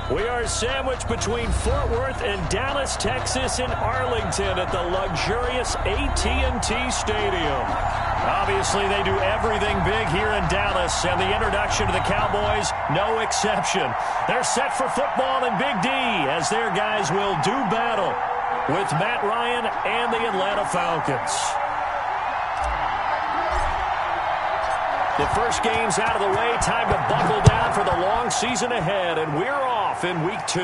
We are sandwiched between Fort Worth and Dallas, Texas, in Arlington at the luxurious AT&T Stadium. Obviously, they do everything big here in Dallas, and the introduction to the Cowboys, no exception. They're set for football in Big D as their guys will do battle with Matt Ryan and the Atlanta Falcons. The first game's out of the way. Time to buckle down for the long season ahead, and we're off in week 2.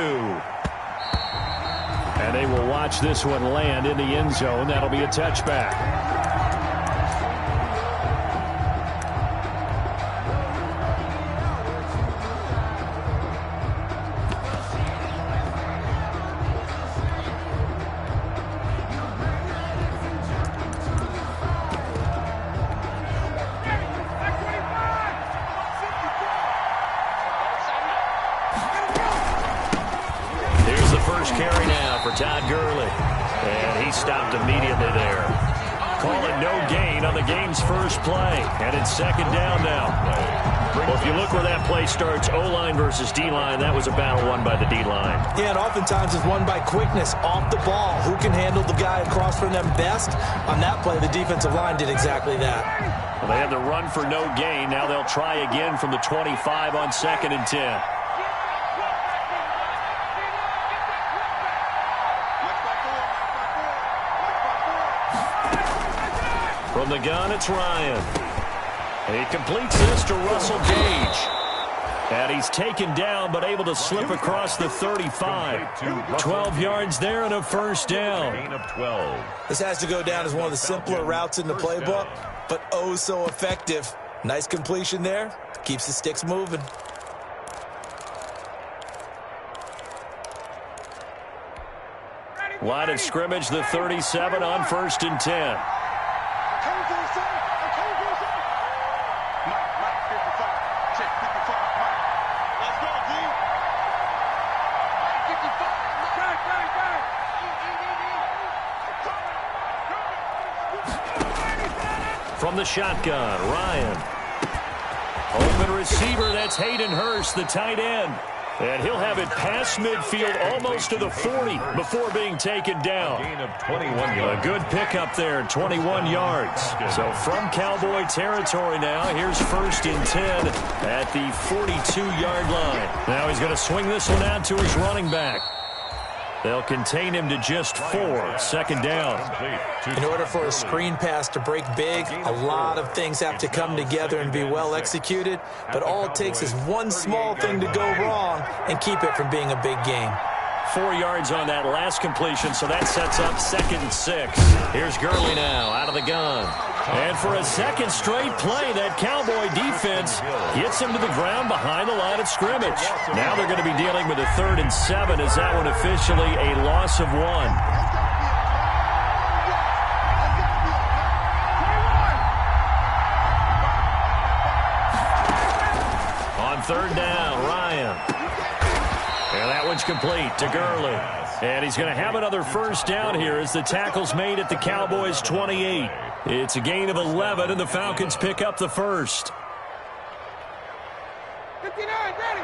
And they will watch this one land in the end zone. That'll be a touchback. Carry now for Todd Gurley. And he stopped immediately there. Call it no gain on the game's first play. And it's second down now. Well, if you look where that play starts, O-line versus D-line, that was a battle won by the D-line. Yeah, and oftentimes it's won by quickness off the ball. Who can handle the guy across from them best? On that play, the defensive line did exactly that. Well, they had the run for no gain. Now they'll try again from the 25 on 2nd and 10. From the gun, it's Ryan. He completes this to Russell Gage. And he's taken down, but able to slip across the 35. 12 yards there and a first down. This has to go down as one of the simpler routes in the playbook, but oh so effective. Nice completion there. Keeps the sticks moving. Line of scrimmage, the 37 on 1st and 10. From the shotgun, Ryan. Open receiver, that's Hayden Hurst, the tight end. And he'll have it past midfield almost to the 40 before being taken down. A good pickup there, 21 yards. So from Cowboy territory now, here's 1st and 10 at the 42-yard line. Now he's going to swing this one out to his running back. They'll contain him to just 4. 2nd down. In order for a screen pass to break big, a lot of things have to come together and be well executed. But all it takes is one small thing to go wrong and keep it from being a big game. 4 yards on that last completion, so that sets up 2nd and 6. Here's Gurley now out of the gun. And for a second straight play, that Cowboy defense gets him to the ground behind the line of scrimmage. Now they're going to be dealing with a 3rd and 7 as that one officially a loss of 1. On 3rd down, Ryan. And that one's complete to Gurley. And he's going to have another first down here as the tackle's made at the Cowboys' 28. It's a gain of 11, and the Falcons pick up the first. 59, ready.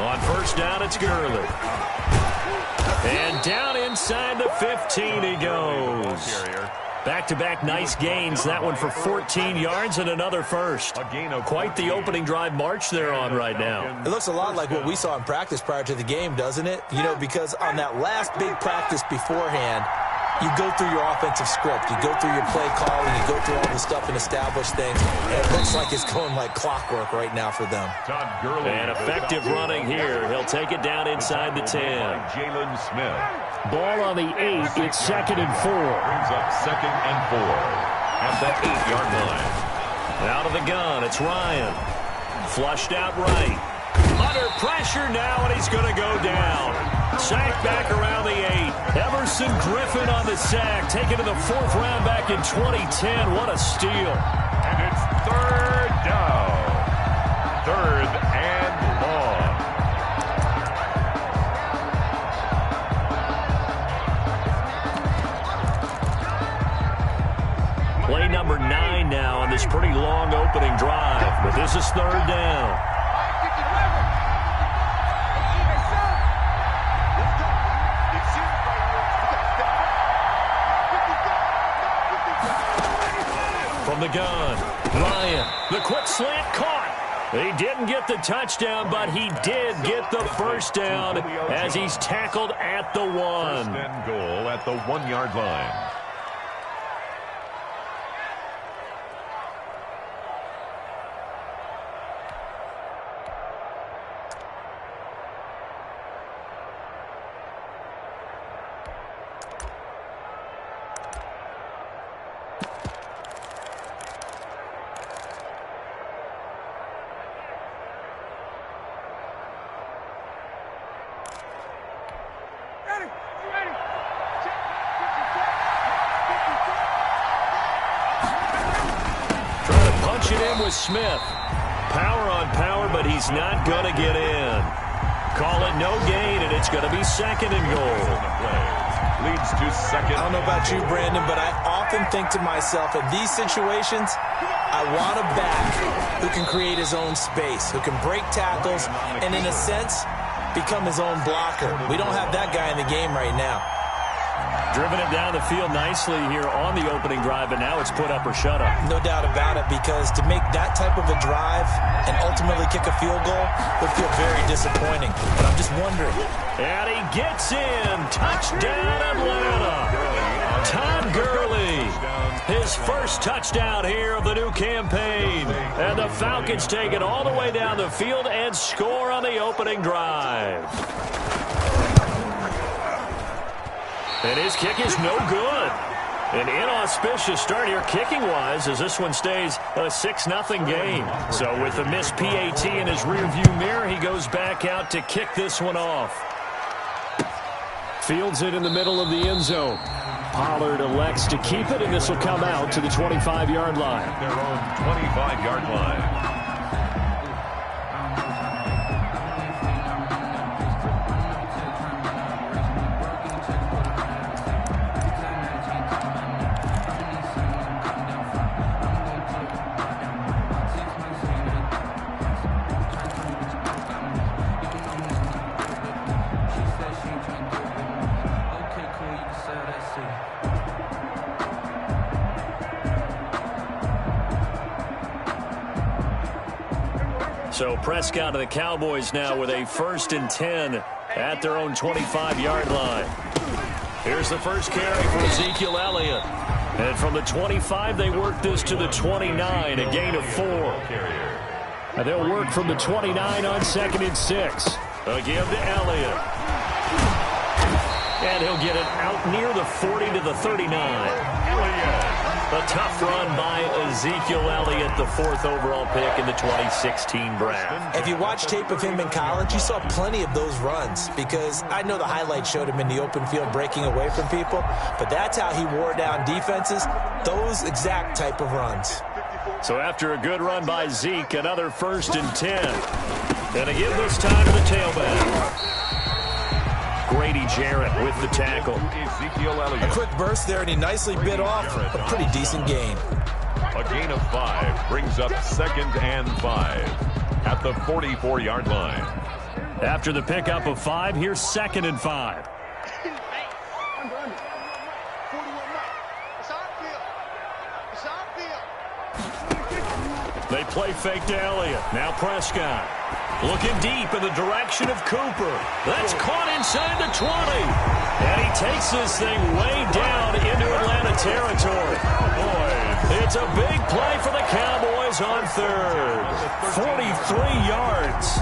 On 1st down, it's Gurley. And down inside the 15 he goes. Back-to-back nice gains. That one for 14 yards and another first. Quite the opening drive march they're on right now. It looks a lot like what we saw in practice prior to the game, doesn't it? You know, because on that last big practice beforehand, you go through your offensive script. You go through your play calling. You go through all the stuff and establish things. And it looks like it's going like clockwork right now for them. And effective running here. He'll take it down inside the 10. Jalen Smith. Ball on the 8. It's 2nd and 4. Brings up 2nd and 4 at the 8-yard line. Out of the gun, it's Ryan. Flushed out right. Under pressure now, and he's going to go down. Sacked back around the 8. Everson Griffin on the sack. Taken to the 4th round back in 2010. What a steal. And it's 3rd down. 3rd and long. Play number 9 now on this pretty long opening drive. But this is third down. From the gun, Ryan, the quick slant caught. He didn't get the touchdown, but he did get the first down as he's tackled at the 1. First and goal at the 1-yard line. With Smith. Power on power, but he's not going to get in. Call it no gain, and it's going to be second and goal. Leads to second. I don't know about you, Brandon, but I often think to myself, in these situations, I want a back who can create his own space, who can break tackles, and in a sense, become his own blocker. We don't have that guy in the game right now. Driven it down the field nicely here on the opening drive, and now it's put up or shut up. No doubt about it, because to make that type of a drive and ultimately kick a field goal would feel very disappointing. But I'm just wondering. And he gets in. Touchdown, Atlanta. Todd Gurley. His first touchdown here of the new campaign. And the Falcons take it all the way down the field and score on the opening drive. And his kick is no good. An inauspicious start here kicking-wise as this one stays a 6-0 game. So with the missed PAT in his rearview mirror, he goes back out to kick this one off. Fields it in the middle of the end zone. Pollard elects to keep it, and this will come out to the 25-yard line. Their own 25-yard line. So Prescott and the Cowboys now with a 1st and 10 at their own 25-yard line. Here's the first carry for Ezekiel Elliott. And from the 25, they work this to the 29, a gain of 4. And they'll work from the 29 on 2nd and 6. A give to Elliott. And he'll get it out near the 40 to the 39. Elliott. A tough run by Ezekiel Elliott, the 4th overall pick in the 2016 draft. If you watch tape of him in college, you saw plenty of those runs, because I know the highlights showed him in the open field breaking away from people, but that's how he wore down defenses, those exact type of runs. So after a good run by Zeke, another 1st and 10. And again this time to the tailback. Grady Jarrett with the tackle. A quick burst there, and he nicely bit off a pretty decent gain. A gain of 5 brings up 2nd and 5 at the 44-yard line. After the pickup of 5, here's 2nd and 5. They play fake to Elliott. Now Prescott. Looking deep in the direction of Cooper. That's caught inside the 20. And he takes this thing way down into Atlanta territory. It's a big play for the Cowboys on 3rd. 43 yards.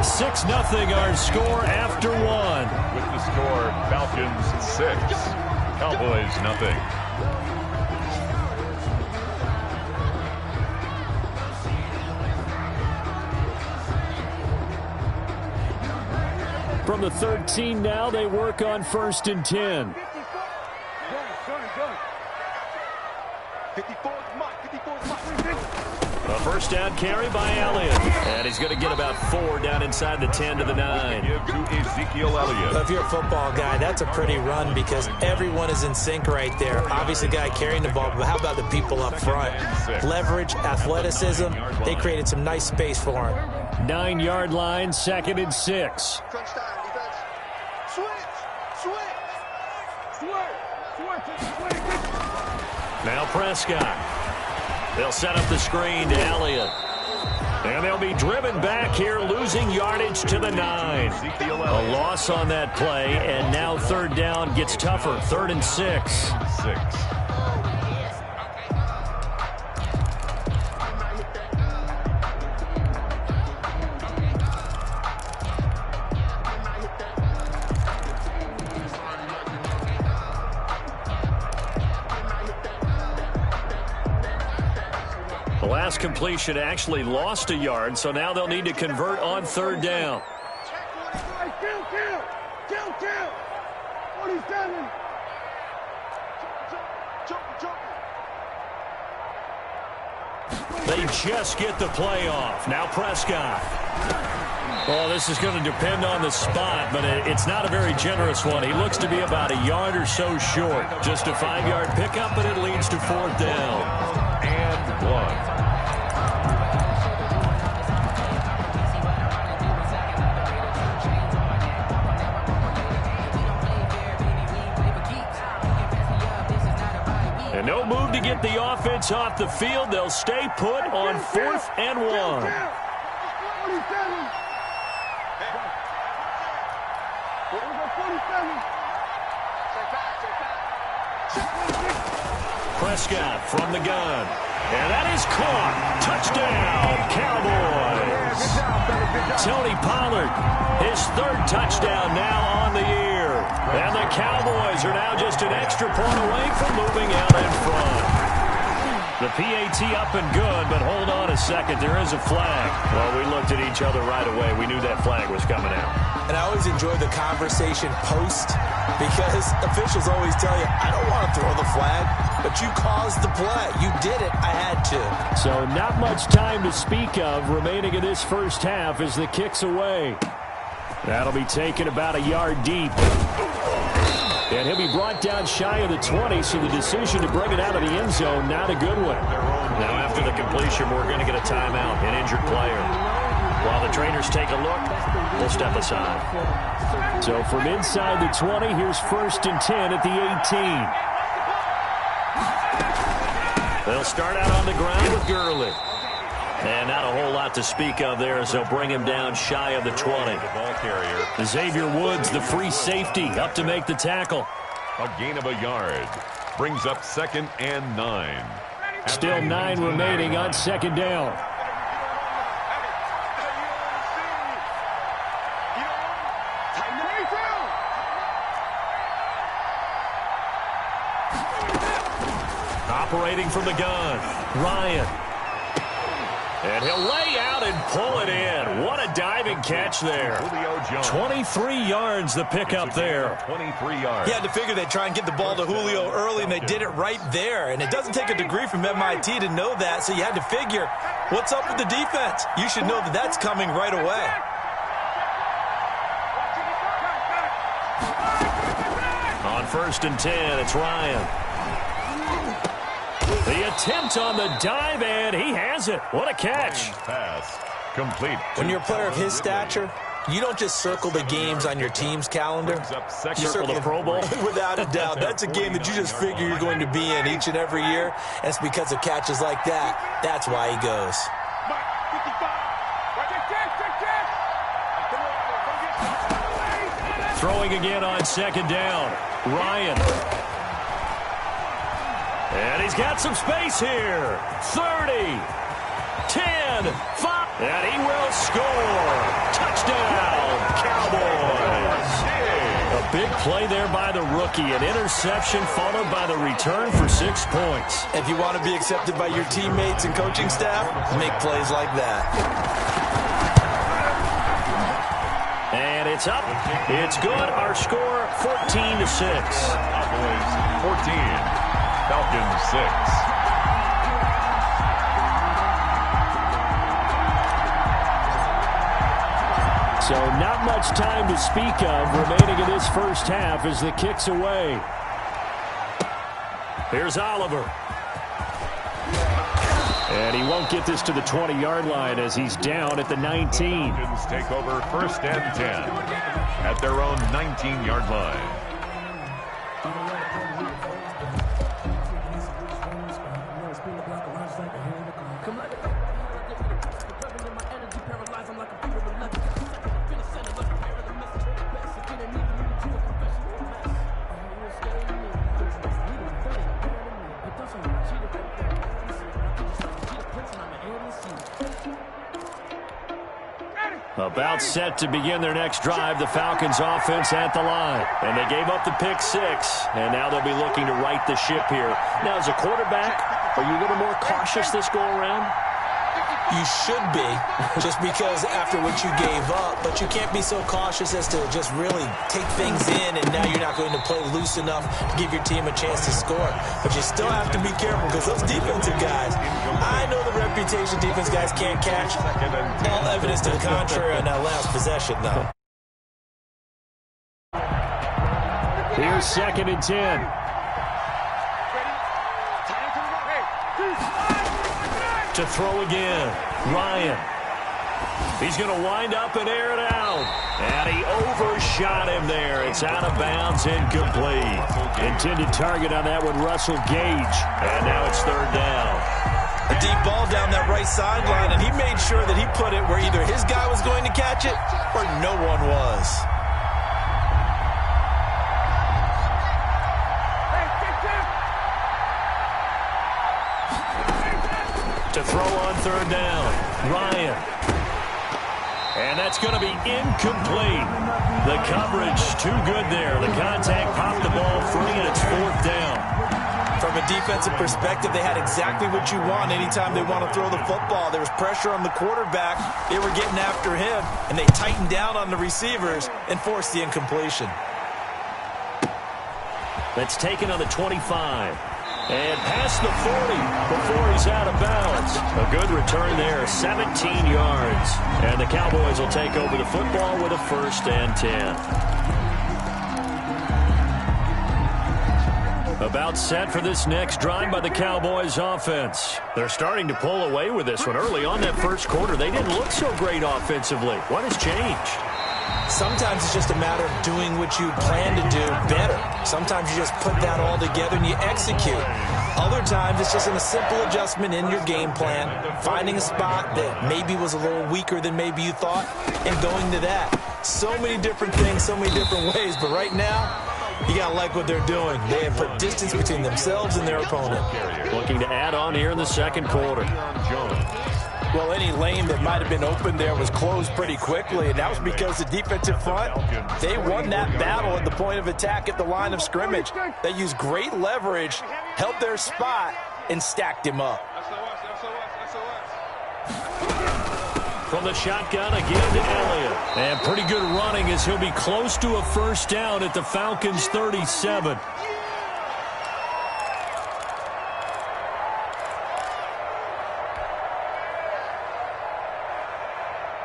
6-0 our score after 1. With the score, Falcons 6, Cowboys 0. From the 13 now, they work on 1st and 10. A first down carry by Elliott. And he's going to get about 4 down inside the 10 to the 9. Give to Ezekiel Elliott. If you're a football guy, that's a pretty run because everyone is in sync right there. Obviously, the guy carrying the ball, but how about the people up front? Leverage, athleticism, they created some nice space for him. 9-yard line, 2nd and 6. Crunch time, defense. Switch. Now Prescott. They'll set up the screen to Elliott. And they'll be driven back here, losing yardage to the 9. A loss on that play, and now 3rd down gets tougher. 3rd and 6. The last completion actually lost a yard, so now they'll need to convert on 3rd down. Kill. 47. They just get the play off. Now Prescott. Well, this is going to depend on the spot, but it's not a very generous one. He looks to be about a yard or so short. Just a 5-yard pickup, and it leads to 4th down. And 1. And no move to get the offense off the field. They'll stay put on 4th and 1. Prescott from the gun. And that is caught. Touchdown, Cowboys. Tony Pollard, his 3rd touchdown now on the year. And the Cowboys are now just an extra point away from moving out in front. The PAT up and good, but hold on a second. There is a flag. Well, we looked at each other right away. We knew that flag was coming out. And I always enjoy the conversation post because officials always tell you, I don't want to throw the flag, but you caused the play. You did it. I had to. So not much time to speak of remaining in this first half as the kick's away. That'll be taken about a yard deep. And he'll be brought down shy of the 20, so the decision to bring it out of the end zone, not a good one. Now after the completion, we're going to get a timeout, an injured player. While the trainers take a look, we'll step aside. So from inside the 20, here's 1st and 10 at the 18. They'll start out on the ground with Gurley. And not a whole lot to speak of there as they'll bring him down shy of the 20. Ball carrier. Xavier Woods, the free safety, up to make the tackle. A gain of a yard. Brings up 2nd and 9. Still 9 remaining on 2nd down. Operating from the gun, Ryan. And he'll lay out and pull it in. What a diving catch there. 23 yards the pickup there. 23 yards. He had to figure they'd try and get the ball to Julio early, and they did it right there. And it doesn't take a degree from MIT to know that, so you had to figure, what's up with the defense? You should know that that's coming right away. On 1st and 10, it's Ryan. The attempt on the dive, and he has it. What a catch. Pass complete. When you're a player of his stature, you don't just circle the games on your team's calendar. You circle the Pro Bowl? Without a doubt. That's a game that you just figure you're going to be in each and every year. And it's because of catches like that. That's why he goes. Throwing again on 2nd down. Ryan. And he's got some space here. 30, 10, 5. And he will score. Touchdown, Cowboys. A big play there by the rookie. An interception followed by the return for 6 points. If you want to be accepted by your teammates and coaching staff, make plays like that. And it's up. It's good. Our score, 14-6. Cowboys 14. Falcons 6. So not much time to speak of remaining in this first half as the kick's away. Here's Oliver. And he won't get this to the 20-yard line as he's down at the 19. Falcons take over 1st and 10 at their own 19-yard line. About set to begin their next drive, the Falcons offense at the line. And they gave up the pick 6, and now they'll be looking to right the ship here. Now, as a quarterback, are you a little more cautious this go-around? You should be, just because after what you gave up, but you can't be so cautious as to just really take things in, and now you're not going to play loose enough to give your team a chance to score. But you still have to be careful because those defensive guys, I know the reputation defense guys can't catch. All evidence to the contrary on that last possession, though. Here's 2nd and 10. To throw again, Ryan. He's going to wind up and air it out. And he overshot him there. It's out of bounds, incomplete. Intended target on that one, Russell Gage. And now it's 3rd down. A deep ball down that right sideline, and he made sure that he put it where either his guy was going to catch it or no one was. To throw on 3rd down, Ryan. And that's going to be incomplete. The coverage too good there. The contact popped the ball free, and it's 4th down. From a defensive perspective, they had exactly what you want anytime they want to throw the football. There was pressure on the quarterback. They were getting after him, and they tightened down on the receivers and forced the incompletion. That's taken on the 25. And past the 40 before he's out of bounds. A good return there, 17 yards. And the Cowboys will take over the football with a 1st and 10. About set for this next drive by the Cowboys offense. They're starting to pull away with this one. Early on that first quarter, they didn't look so great offensively. What has changed? Sometimes it's just a matter of doing what you plan to do better. Sometimes you just put that all together and you execute. Other times it's just a simple adjustment in your game plan, finding a spot that maybe was a little weaker than maybe you thought, and going to that. So many different things, so many different ways, but right now, you got to like what they're doing. They have put distance between themselves and their opponent. Looking to add on here in the second quarter. Well, any lane that might have been open there was closed pretty quickly, and that was because the defensive front, they won that battle at the point of attack at the line of scrimmage. They used great leverage, held their spot, and stacked him up. From the shotgun again to Elliott. And pretty good running as he'll be close to a 1st down at the Falcons' 37.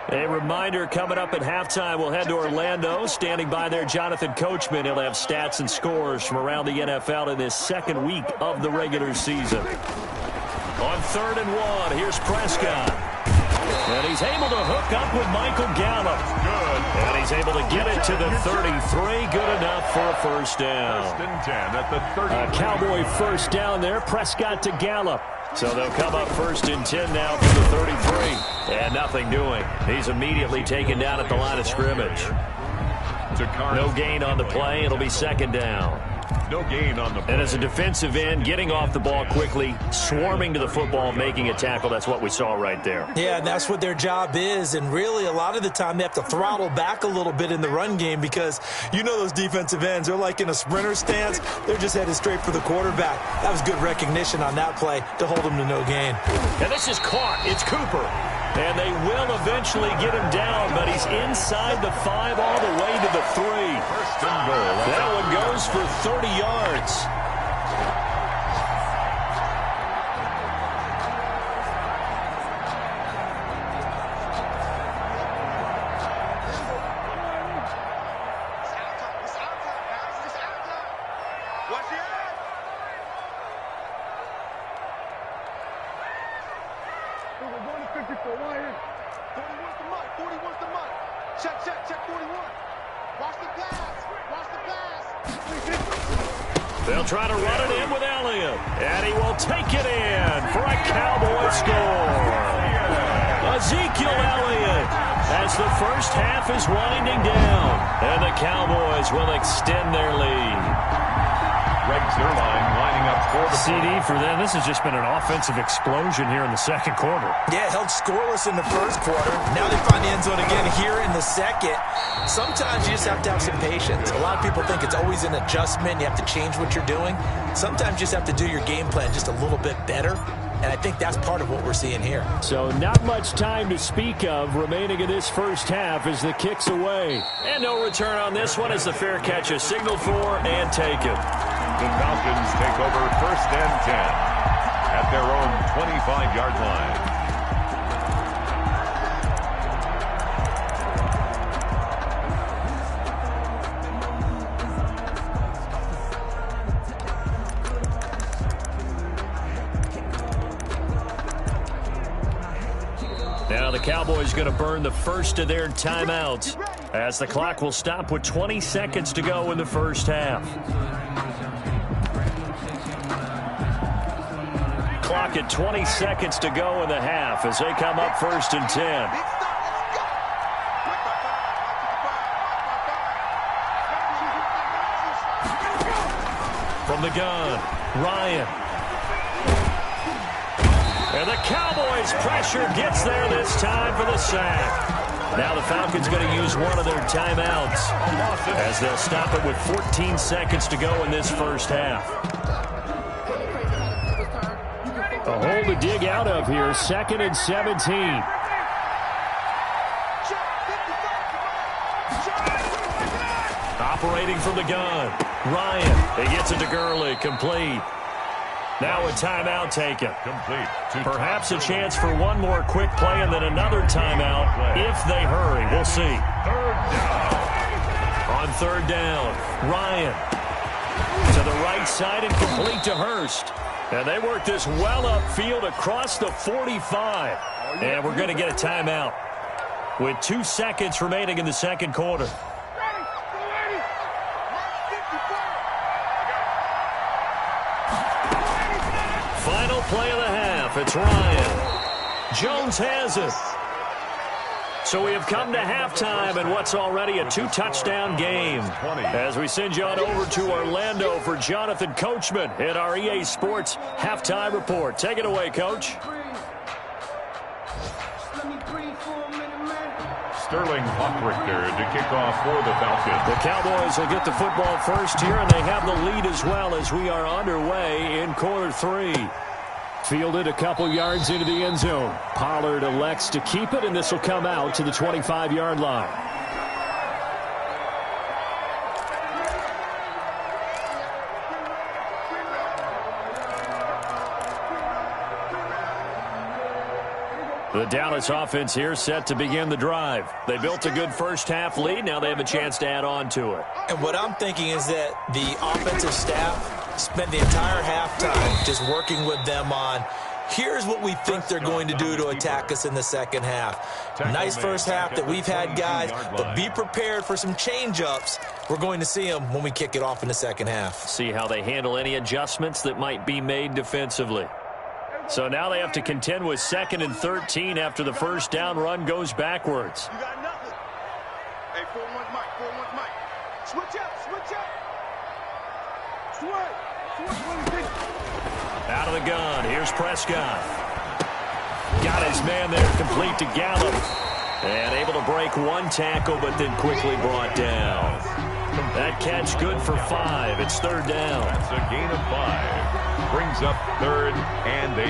A reminder, coming up at halftime, we'll head to Orlando. Standing by there, Jonathan Coachman. He'll have stats and scores from around the NFL in this 2nd week of the regular season. On 3rd and 1, here's Prescott. And he's able to hook up with Michael Gallup. Good. And he's able to get it to the 33. Good enough for a 1st down. 1st and 10 at the 30. A Cowboy 1st down there. Prescott to Gallup. So they'll come up 1st and 10 now from the 33. And nothing doing. He's immediately taken down at the line of scrimmage. No gain on the play. It'll be 2nd down. No gain on the play. And as a defensive end, getting off the ball quickly, swarming to the football, making a tackle, that's what we saw right there. Yeah, and that's what their job is. And really, a lot of the time, they have to throttle back a little bit in the run game because you know those defensive ends, they're like in a sprinter stance. They're just headed straight for the quarterback. That was good recognition on that play to hold them to no gain. And this is caught. It's Cooper. And they will eventually get him down, but he's inside the 5 all the way to the 3. 1st and goal. That one goes for 30 yards. Watch the eye. 41 41's the mic. 41's the mic. Check, 41. Watch the pass. Watch the pass. They'll try to run it in with Elliott. And he will take it in for a Cowboy score. Ezekiel Elliott as the first half is winding down. And the Cowboys will extend their lead. Greg Zerline lining up for the CD for them. This has just been an offensive explosion here in the second quarter. Yeah, held scoreless in the first quarter. Now they find the end zone again here in the second. Sometimes you just have to have some patience. A lot of people think it's always an adjustment. You have to change what you're doing. Sometimes you just have to do your game plan just a little bit better. And I think that's part of what we're seeing here. So not much time to speak of remaining in this first half as the kick's away. And no return on this one as the fair catch is signaled for and taken. The Falcons take over 1st and 10 at their own 25-yard line. Now the Cowboys going to burn the first of their timeouts as the clock will stop with 20 seconds to go in the first half. Clock at 20 seconds to go in the half as they come up 1st and 10. From the gun, Ryan. And the Cowboys pressure gets there this time for the sack. Now the Falcons going to use one of their timeouts as they'll stop it with 14 seconds to go in this first half. A hole to dig out of here, 2nd and 17. Operating from the gun, Ryan. He gets it to Gurley, complete. Now a timeout taken. Complete. Perhaps a chance for one more quick play and then another timeout if they hurry. We'll see. 3rd down. On 3rd down, Ryan to the right side and complete to Hurst. And they work this well upfield across the 45. And we're going to get a timeout with 2 seconds remaining in the second quarter. Final play of the half. It's Ryan. Jones has it. So we have come to halftime in what's already a 2-touchdown game. As we send you on over to Orlando for Jonathan Coachman in our EA Sports Halftime Report. Take it away, Coach. Sterling Hockrichter to kick off for the Falcons. The Cowboys will get the football first here, and they have the lead as well as we are underway in quarter 3. Fielded a couple yards into the end zone. Pollard elects to keep it, and this will come out to the 25-yard line. The Dallas offense here set to begin the drive. They built a good first half lead. Now they have a chance to add on to it. And what I'm thinking is that the offensive staff spent the entire halftime just working with them on, here's what we think they're going to do to attack us in the second half. Nice first half that we've had, guys, but be prepared for some change-ups. We're going to see them when we kick it off in the second half. See how they handle any adjustments that might be made defensively. So now they have to contend with 2nd and 13 after the first down run goes backwards. You got nothing. Hey, 4-1 Mike, 4-1 Mike. Switch up, switch up. Switch. Out of the gun, here's Prescott. Got his man there, complete to Gallup. And able to break one tackle, but then quickly brought down. That catch good for 5. It's 3rd down. That's a gain of 5. Brings up 3rd and 8.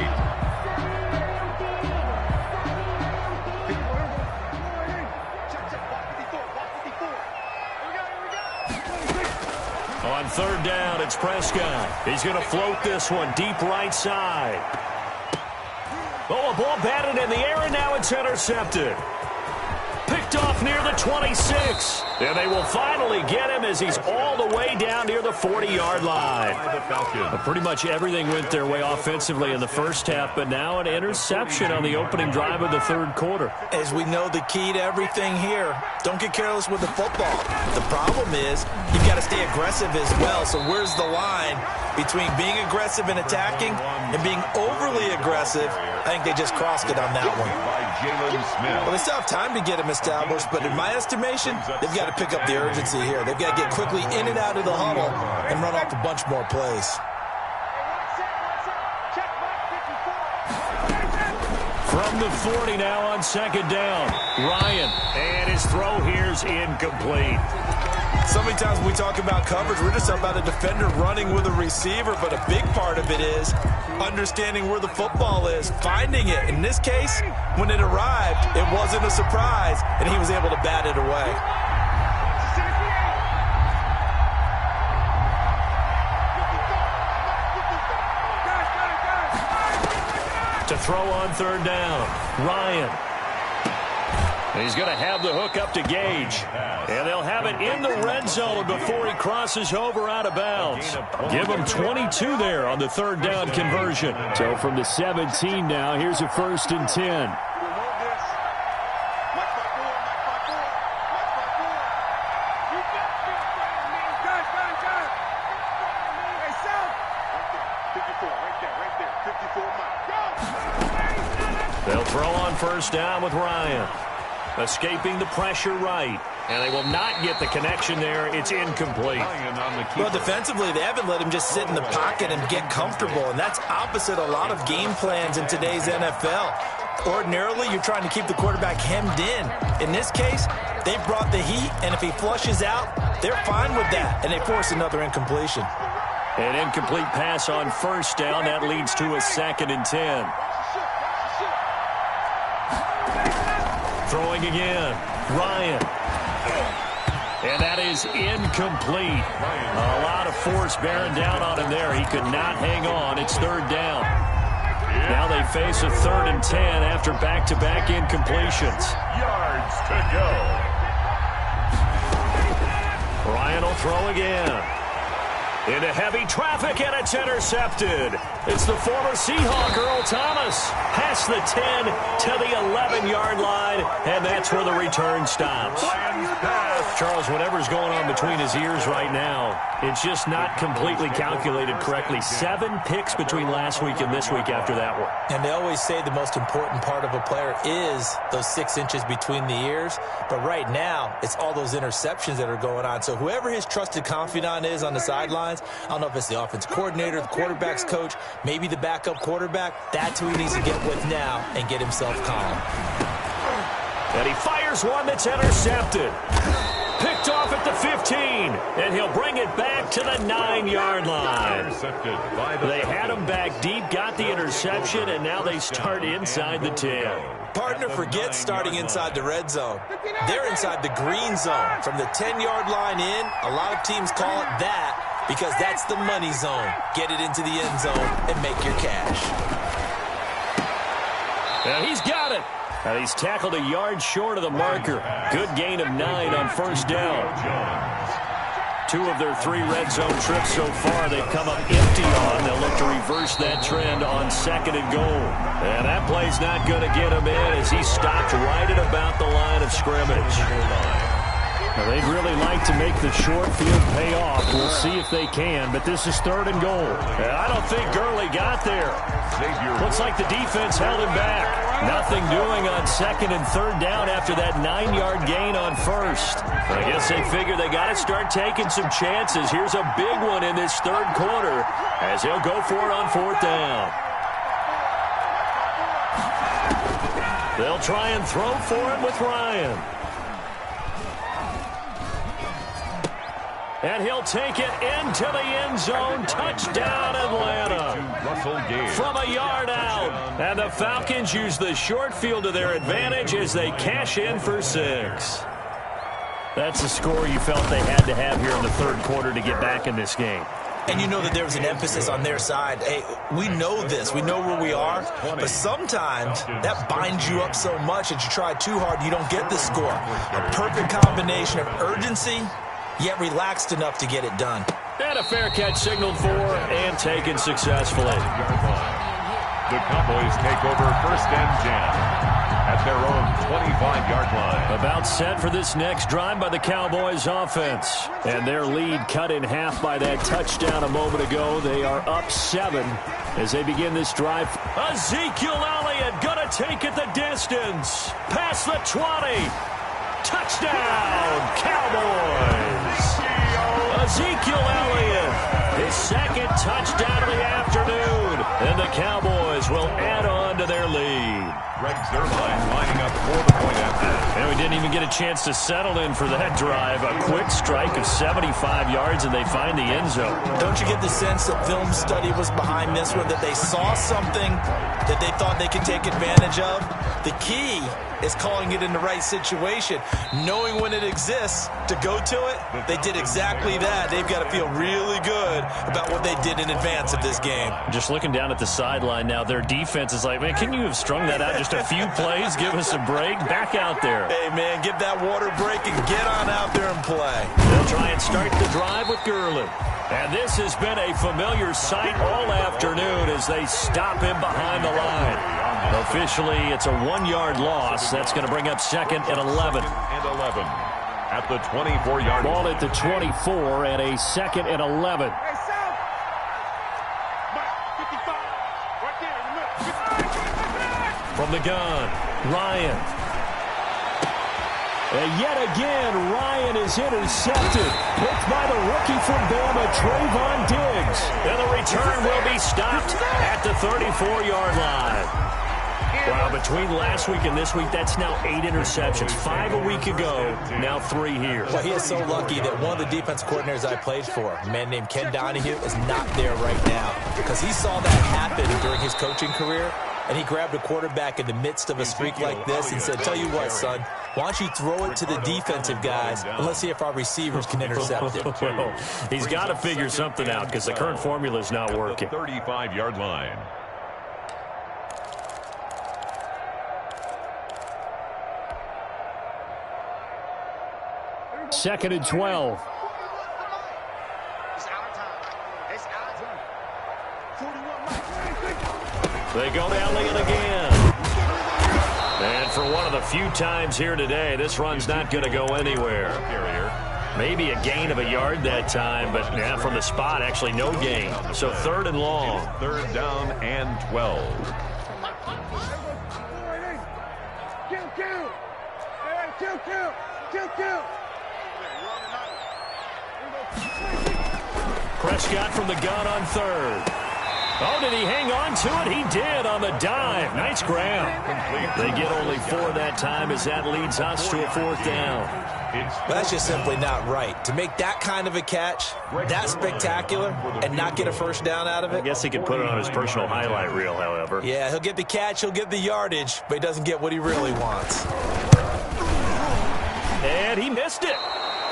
On 3rd down, it's Prescott. He's going to float this one deep right side. Oh, a ball batted in the air, and now it's intercepted. Picked off near the 26. And they will finally get him as he's all the way down near the 40-yard line. Pretty much everything went their way offensively in the first half, but now an interception on the opening drive of the third quarter. As we know, the key to everything here, don't get careless with the football. The problem is you've got to stay aggressive as well. So where's the line between being aggressive and attacking and being overly aggressive? I think they just crossed it on that one. Well, they still have time to get him established, but in my estimation, they've got to pick up the urgency here. They've got to get quickly in and out of the huddle and run off a bunch more plays. From the 40 now on second down, Ryan, and his throw here's incomplete. So many times when we talk about coverage, we're just about a defender running with a receiver, but a big part of it is understanding where the football is, finding it. In this case, when it arrived, it wasn't a surprise, and he was able to bat it away. To throw on third down, Ryan. He's going to have the hook up to Gage. And they'll have it in the red zone before he crosses over out of bounds. Give him 22 there on the third down conversion. So from the 17 now, here's a 1st and 10. They'll throw on first down with Ryan. Escaping the pressure right. And they will not get the connection there. It's incomplete. Well, defensively, they haven't let him just sit in the pocket and get comfortable, and that's opposite a lot of game plans in today's NFL. Ordinarily, you're trying to keep the quarterback hemmed in. In this case, they brought the heat, and if he flushes out, they're fine with that, and they force another incompletion. An incomplete pass on first down. That leads to a 2nd and 10. Throwing again, Ryan. And that is incomplete. A lot of force bearing down on him there. He could not hang on. It's third down. Now they face a 3rd and 10 after back-to-back incompletions. Yards to go. Ryan will throw again. Into heavy traffic, and it's intercepted. It's the former Seahawk, Earl Thomas. Past the 10 to the 11-yard line, and that's where the return stops. Charles, whatever's going on between his ears right now, it's just not completely calculated correctly. 7 picks between last week and this week after that one. And they always say the most important part of a player is those 6 inches between the ears. But right now, it's all those interceptions that are going on. So whoever his trusted confidant is on the sidelines, I don't know if it's the offense coordinator, the quarterback's coach, maybe the backup quarterback, that's who he needs to get with now and get himself calm. And he fires one that's intercepted. Picked off at the 15, and he'll bring it back to the 9-yard line. They had him back deep, got the interception, and now they start inside the 10. Partner forgets starting inside the red zone. They're inside the green zone. From the 10-yard line in, a lot of teams call it that because that's the money zone. Get it into the end zone and make your cash. And he's got it. And he's tackled a yard short of the marker. Good gain of 9 on first down. 2 of their 3 red zone trips so far they've come up empty on. They'll look to reverse that trend on 2nd and goal. And that play's not going to get him in as he stopped right at about the line of scrimmage. Now, they'd really like to make the short field pay off. We'll see if they can, but this is 3rd and goal. And I don't think Gurley got there. Looks like the defense held him back. Nothing doing on 2nd and 3rd down after that 9-yard gain on first. I guess they figure they got to start taking some chances. Here's a big one in this 3rd quarter as he'll go for it on 4th down. They'll try and throw for him with Ryan. And he'll take it into the end zone. Touchdown, Atlanta. From a yard out. And the Falcons use the short field to their advantage as they cash in for 6. That's the score you felt they had to have here in the 3rd quarter to get back in this game. And you know that there was an emphasis on their side. Hey, we know this. We know where we are. But sometimes that binds you up so much that you try too hard, you don't get the score. A perfect combination of urgency, yet relaxed enough to get it done. And a fair catch signaled for and taken successfully. The Cowboys take over 1st and 10 at their own 25-yard line. About set for this next drive by the Cowboys offense. And their lead cut in half by that touchdown a moment ago. They are up 7 as they begin this drive. Ezekiel Elliott gonna take it the distance. Past the 20. Touchdown, Cowboys. Ezekiel Elliott, his 2nd touchdown of the afternoon. And the Cowboys will add on to their lead. Greg Zuerlein lining up for the point after. And we didn't even get a chance to settle in for that drive. A quick strike of 75 yards, and they find the end zone. Don't you get the sense that film study was behind this one, that they saw something that they thought they could take advantage of? The key is calling it in the right situation, knowing when it exists to go to it. They did exactly that. They've got to feel really good about what they did in advance of this game. Just looking down at the sideline now, their defense is like, man, can you have strung that out just a few plays? Give us a break. Back out there. Hey, man, give that water break and get on out there and play. They'll try and start the drive with Gurley. And this has been a familiar sight all afternoon as they stop him behind the line. Officially, it's a 1-yard loss. That's going to bring up 2nd and 11. At the 24-yard line. Ball at the 24 and a 2nd and 11. From the gun, Ryan. And yet again, Ryan is intercepted. Picked by the rookie from Bama, Trayvon Diggs. And the return will be stopped at the 34-yard line. Wow, between last week and this week, that's now 8 interceptions. 5 a week ago, now 3 here. Well, he is so lucky that one of the defense coordinators I played for, a man named Ken Donahue, is not there right now. Because he saw that happen during his coaching career, and he grabbed a quarterback in the midst of a streak like this and said, tell you what, son, why don't you throw it to the defensive guys, and let's see if our receivers can intercept it. Well, he's got to figure something out because the current formula is not working. 35-yard line. Second and 12. They go to Elliott again. And for one of the few times here today, this run's not going to go anywhere. Maybe a gain of a yard that time, but yeah, from the spot, actually no gain. So 3rd and long. 3rd down and 12. Prescott from the gun on 3rd. Oh, did he hang on to it? He did on the dive. Nice grab. They get only 4 that time as that leads us to a 4th down. That's just simply not right. To make that kind of a catch, that spectacular, and not get a first down out of it. I guess he could put it on his personal highlight reel, however. Yeah, he'll get the catch, he'll get the yardage, but he doesn't get what he really wants. And he missed it.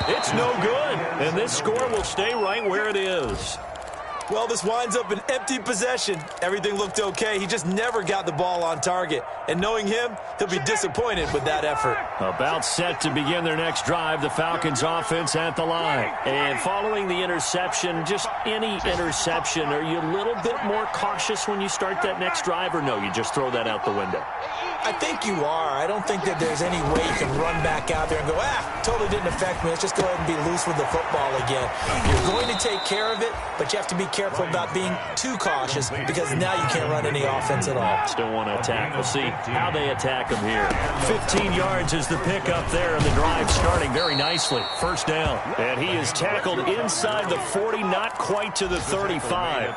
It's no good. And this score will stay right where it is. Well, this winds up an empty possession. Everything looked okay. He just never got the ball on target. And knowing him, he'll be disappointed with that effort. About set to begin their next drive, the Falcons offense at the line. And following the interception, just any interception, are you a little bit more cautious when you start that next drive, or no, you just throw that out the window? I think you are. I don't think that there's any way you can run back out there and go, totally didn't affect me. Let's just go ahead and be loose with the football again. You're going to take care of it, but you have to be careful about being too cautious because now you can't run any offense at all. Still want to attack. We'll see how they attack them here. 15 yards is the pickup there, and the drive starting very nicely. 1st down. And he is tackled inside the 40, not quite to the 35.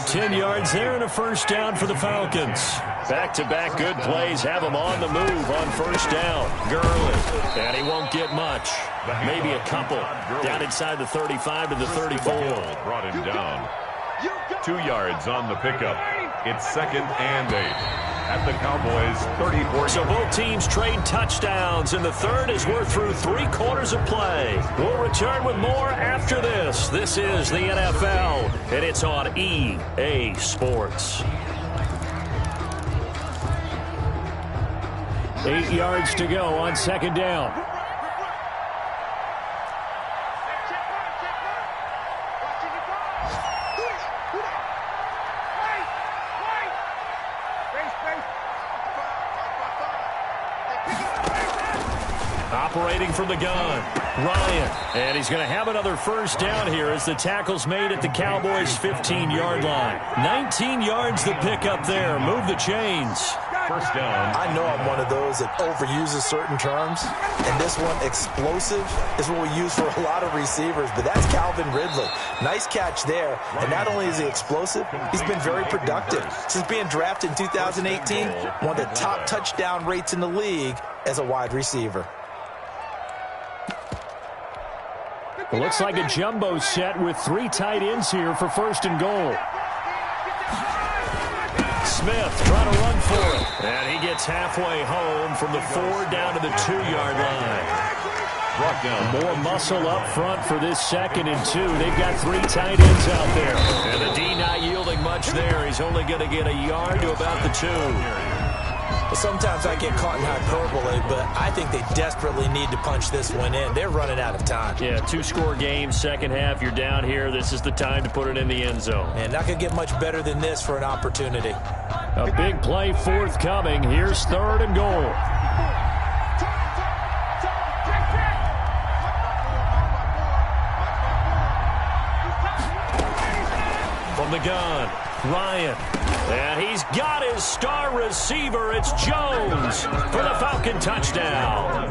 10 yards there and a 1st down for the Falcons. Back-to-back good plays have him on the move on 1st down. Gurley. And he won't get much. Maybe a couple. Down inside the 35 to the 34. Brought him down. 2 yards on the pickup. It's 2nd and 8. at the Cowboys' 34. So both teams trade touchdowns, and the third as we're through 3 quarters of play. We'll return with more after this. This is the NFL, and it's on EA Sports. 8 yards to go on second down. Operating from the gun, Ryan. And he's going to have another first down here as the tackle's made at the Cowboys' 15-yard line. 19 yards to pick up there. Move the chains. First down. I know I'm one of those that overuses certain terms, and this one, explosive, is what we use for a lot of receivers, but that's Calvin Ridley. Nice catch there, and not only is he explosive, he's been very productive. Since being drafted in 2018, one of the top touchdown rates in the league as a wide receiver. It looks like a jumbo set with 3 tight ends here for first and goal. Smith trying to run for it. And he gets halfway home from the 4 down to the 2-yard line. Brought down. More muscle up front for this 2nd and 2. They've got 3 tight ends out there. And the D not yielding much there. He's only going to get a yard to about the 2. Sometimes I get caught in hyperbole, but I think they desperately need to punch this one in. They're running out of time. Yeah, 2-score game, second half. You're down here. This is the time to put it in the end zone. And not going to get much better than this for an opportunity. A big play forthcoming. Here's 3rd and goal. From the gun, Ryan. And he's got his star receiver. It's Jones for the Falcon touchdown.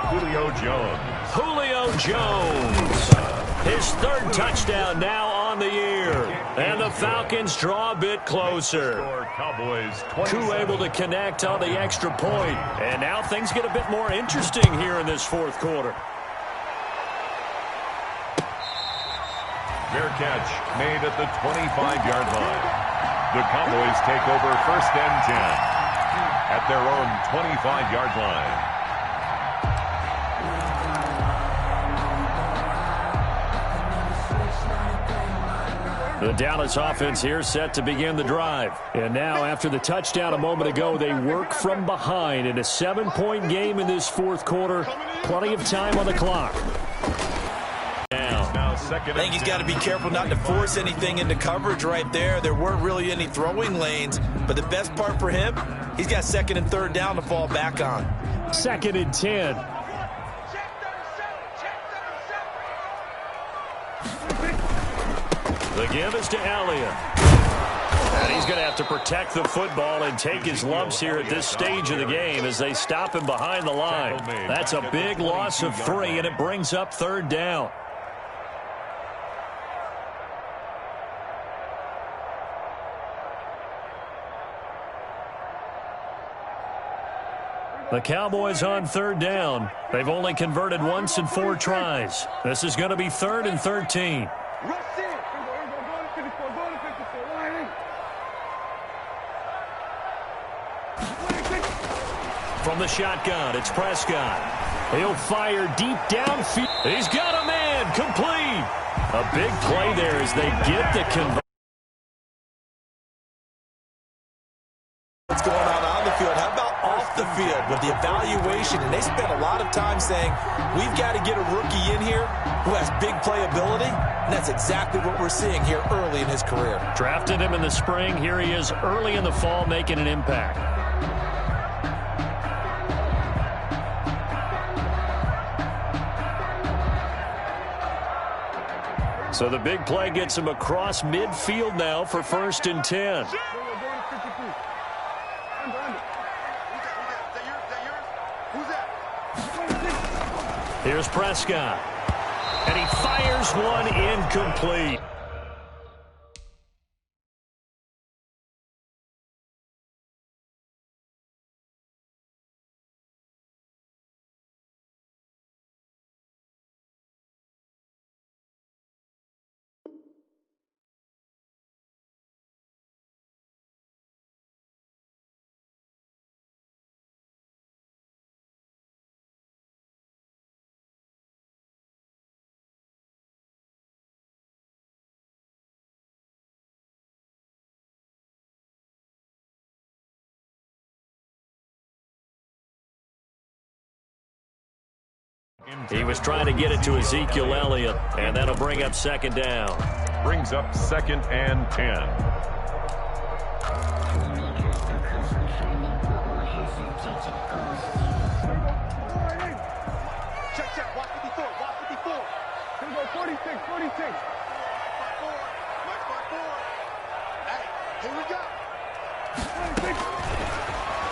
Julio Jones. Julio Jones. His 3rd touchdown now on the year. And the Falcons draw a bit closer. Cowboys. Coup able to connect on the extra point. And now things get a bit more interesting here in this 4th quarter. Fair catch made at the 25-yard line. The Cowboys take over first and 10 at their own 25-yard line. The Dallas offense here set to begin the drive. And now after the touchdown a moment ago, they work from behind in a 7-point game in this 4th quarter. Plenty of time on the clock. I think he's got to be careful not to force anything into coverage right there. There weren't really any throwing lanes, but the best part for him, he's got 2nd and 3rd down to fall back on. 2nd and 10. The give is to Elliott. And he's going to have to protect the football and take his lumps here at this stage of the game as they stop him behind the line. That's a big loss of 3, and it brings up 3rd down. The Cowboys on 3rd down. They've only converted once in 4 tries. This is going to be 3rd and 13. From the shotgun, it's Prescott. He'll fire deep downfield. He's got a man, complete. A big play there as they get the conversion. What's going on the field? How about off the field with the evaluation? And they spent a lot of time saying, we've got to get a rookie in here who has big playability. And that's exactly what we're seeing here early in his career. Drafted him in the spring. Here he is early in the fall making an impact. So the big play gets him across midfield now for 1st and 10. Here's Prescott. And he fires one incomplete. He was trying to get it to Ezekiel Elliott, and that'll bring up second down. Brings up 2nd and 10. Check. Watch 54. Watch 54. Here we go. 46. 46. Watch 4. Hey, here we go. 46.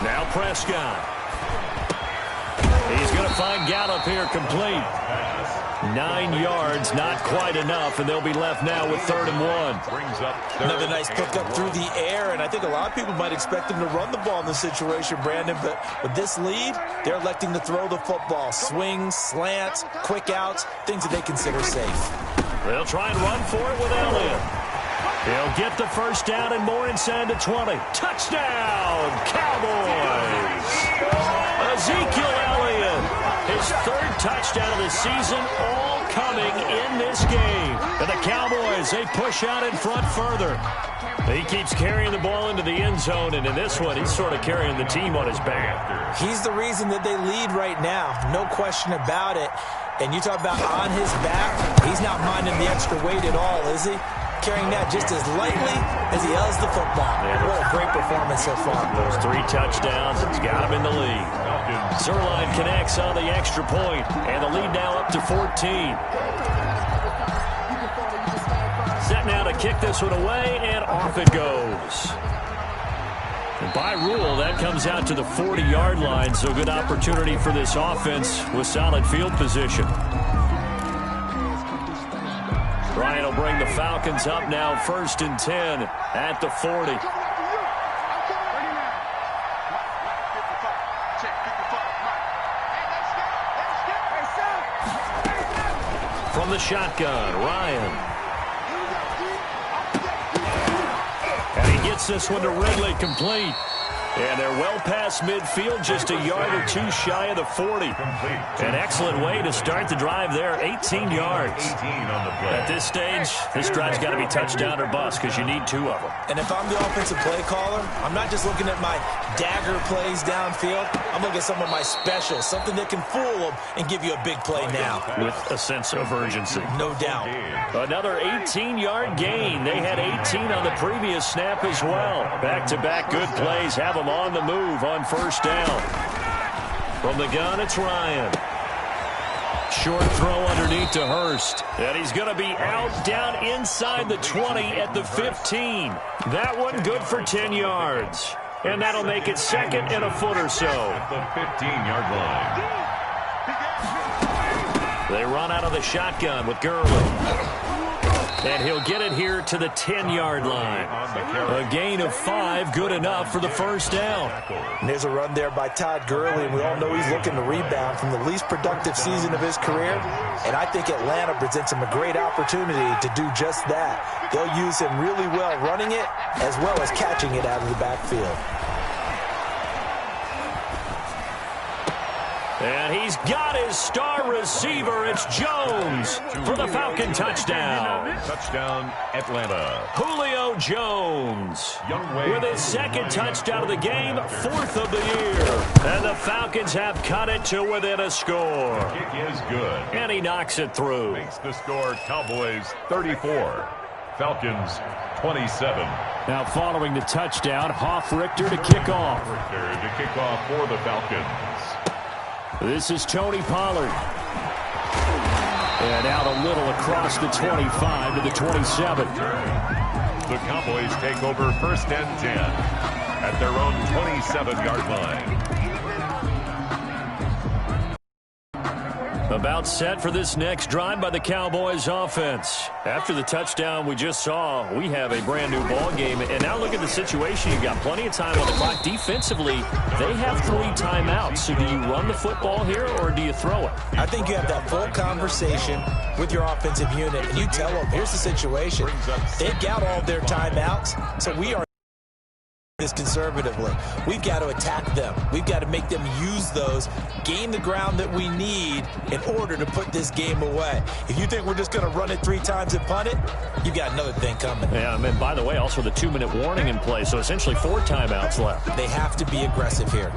Now Prescott. He's going to find Gallup here complete. 9 yards, not quite enough, and they'll be left now with 3rd and 1. Brings up Another nice pickup through the air, and I think a lot of people might expect him to run the ball in this situation, Brandon, but with this lead, they're electing to throw the football. Swings, slants, quick outs, things that they consider safe. They'll try and run for it with Elliott. He'll get the first down and more inside the 20. Touchdown, Cowboys! Ezekiel Elliott, his 3rd touchdown of the season, all coming in this game. And the Cowboys, they push out in front further. He keeps carrying the ball into the end zone, and in this one, he's sort of carrying the team on his back. He's the reason that they lead right now, no question about it. And you talk about on his back, he's not minding the extra weight at all, is he? Carrying that just as lightly as he does the football. Yeah. What a great performance so far. Those 3 touchdowns, it's got him in the lead. Zerline connects on the extra point, and the lead now up to 14. Set now to kick this one away, and off it goes. And by rule, that comes out to the 40-yard line, so good opportunity for this offense with solid field position. Ryan will bring the Falcons up now, 1st and 10 at the 40. From the shotgun, Ryan. And he gets this one to Ridley, complete. And they're well past midfield, just a yard or 2 shy of the 40. An excellent way to start the drive there, 18 yards. 18 on the play. At this stage, this drive's got to be touchdown or bust because you need 2 of them. And if I'm the offensive play caller, I'm not just looking at my dagger plays downfield. I'm looking at some of my specials, something that can fool them and give you a big play now. With a sense of urgency. No doubt. Another 18-yard gain. They had 18 on the previous snap as well. Back-to-back good plays have them on the move on 1st down. From the gun, it's Ryan. Short throw underneath to Hurst. And he's going to be out down inside the 20 at the 15. That one good for 10 yards. And that'll make it 2nd and a foot or so. At the 15-yard line. They run out of the shotgun with Gurley. And he'll get it here to the 10-yard line. A gain of 5, good enough for the 1st down. And there's a run there by Todd Gurley, and we all know he's looking to rebound from the least productive season of his career. And I think Atlanta presents him a great opportunity to do just that. They'll use him really well running it as well as catching it out of the backfield. And he's got his star receiver. It's Jones for the Falcon touchdown. Touchdown, Atlanta. Julio Jones with his 2nd touchdown of the game, 4th of the year. And the Falcons have cut it to within a score. Kick is good. And he knocks it through. Makes the score Cowboys 34. Falcons 27. Now following the touchdown, Hoff-Richter to kick off. Richter to kick off for the Falcons. This is Tony Pollard. And out a little across the 25 to the 27. The Cowboys take over 1st and 10 at their own 27-yard line. About set for this next drive by the Cowboys offense. After the touchdown we just saw, we have a brand new ball game. And now look at the situation. You've got plenty of time on the clock. Defensively, they have 3 timeouts. So do you run the football here or do you throw it? I think you have that full conversation with your offensive unit, and you tell them, here's the situation. They've got all their timeouts, so we are this conservatively. We've got to attack them. We've got to make them use those, gain the ground that we need in order to put this game away. If you think we're just going to run it 3 times and punt it, you've got another thing coming. Yeah, and by the way, also the 2-minute warning in play, so essentially 4 timeouts left. They have to be aggressive here.